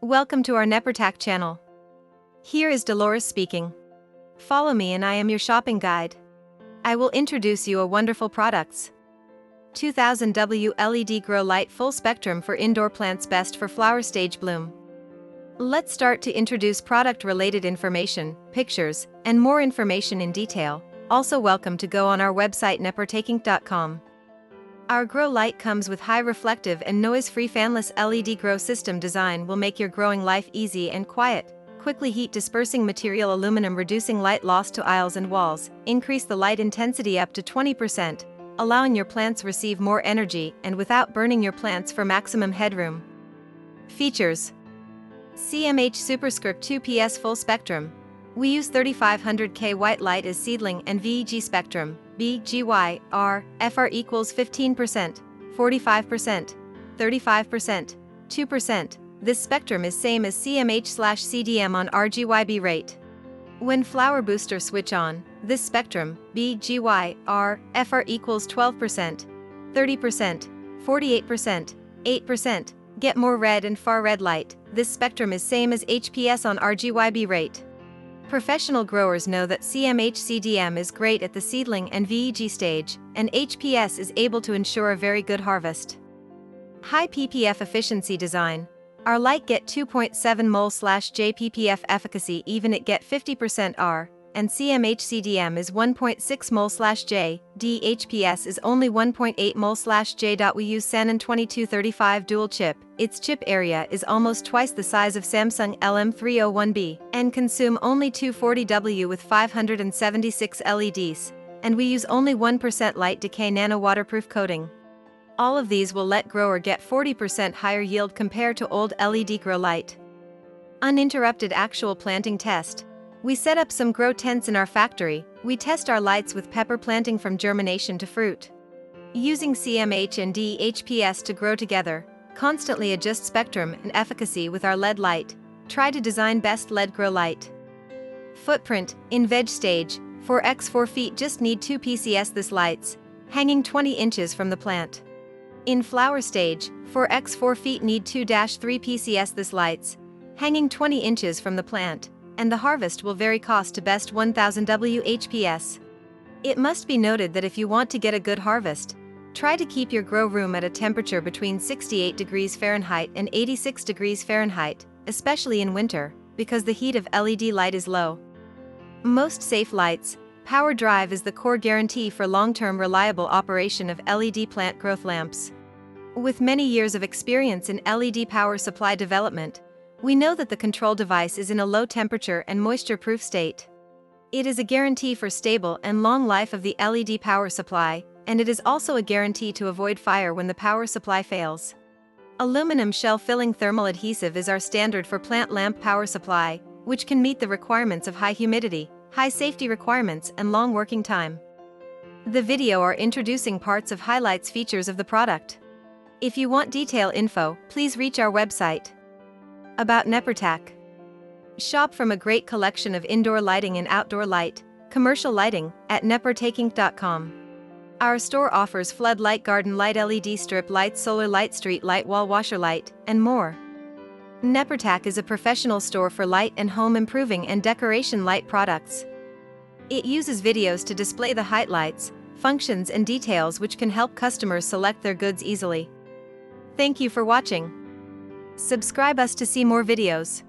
Welcome to our NEPARTAK channel. Here is Dolores speaking. Follow me and I am your shopping guide. I will introduce you a wonderful products. 2000W LED Grow Light Full Spectrum for Indoor Plants, best for flower stage bloom. Let's start to introduce product related information, pictures, and more information in detail. Also welcome to go on our website NEPARTAK.com. Our grow light comes with high reflective and noise-free fanless LED grow system design will make your growing life easy and quiet. Quickly heat dispersing material aluminum, reducing light loss to aisles and walls, increase the light intensity up to 20%, allowing your plants receive more energy and without burning your plants for maximum headroom. Features: CMH Superscript 2PS Full Spectrum. We use 3500K white light as seedling and VEG spectrum, BGY, FR equals 15%, 45%, 35%, 2%. This spectrum is same as CMH/CDM on RGYB rate. When flower booster switch on, this spectrum, BGY, FR equals 12%, 30%, 48%, 8%, get more red and far red light. This spectrum is same as HPS on RGYB rate. Professional growers know that CMH/CDM is great at the seedling and VEG stage, and HPS is able to ensure a very good harvest. High ppf efficiency design. Our light get 2.7 mol/J ppf efficacy even it get 50% R, and CMH/CDM is 1.6 mol/J, DHPS is only 1.8 mol/J. We use Sanon 2235 dual chip. Its chip area is almost twice the size of Samsung LM301B, and consume only 240W with 576 LEDs, and we use only 1% light decay nano waterproof coating. All of these will let grower get 40% higher yield compared to old LED grow light. Uninterrupted actual planting test. We set up some grow tents in our factory. We test our lights with pepper planting from germination to fruit. Using CMH and DHPS to grow together, constantly adjust spectrum and efficacy with our LED light. Try to design best LED grow light. Footprint. In veg stage, 4x 4 feet just need 2 PCS this lights, hanging 20 inches from the plant. In flower stage, 4x 4 feet need 2-3 PCS this lights, hanging 20 inches from the plant, and the harvest will vary cost to best 1000W HPS. It must be noted that if you want to get a good harvest, try to keep your grow room at a temperature between 68 degrees Fahrenheit and 86 degrees Fahrenheit, especially in winter, because the heat of LED light is low. Most safe lights. Power drive is the core guarantee for long-term reliable operation of LED plant growth lamps. With many years of experience in LED power supply development, we know that the control device is in a low temperature and moisture-proof state. It is a guarantee for stable and long life of the LED power supply, and it is also a guarantee to avoid fire when the power supply fails. Aluminum shell filling thermal adhesive is our standard for plant lamp power supply, which can meet the requirements of high humidity, high safety requirements, and long working time. The video are introducing parts of highlights features of the product. If you want detail info, please reach our website. About NEPARTAK. Shop from a great collection of indoor lighting and outdoor light, commercial lighting, at NEPARTAK.com. Our store offers flood light, garden light, LED strip lights, solar light, street light, wall washer light, and more. NEPARTAK is a professional store for light and home improving and decoration light products. It uses videos to display the highlights, functions and details which can help customers select their goods easily. Thank you for watching. Subscribe us to see more videos.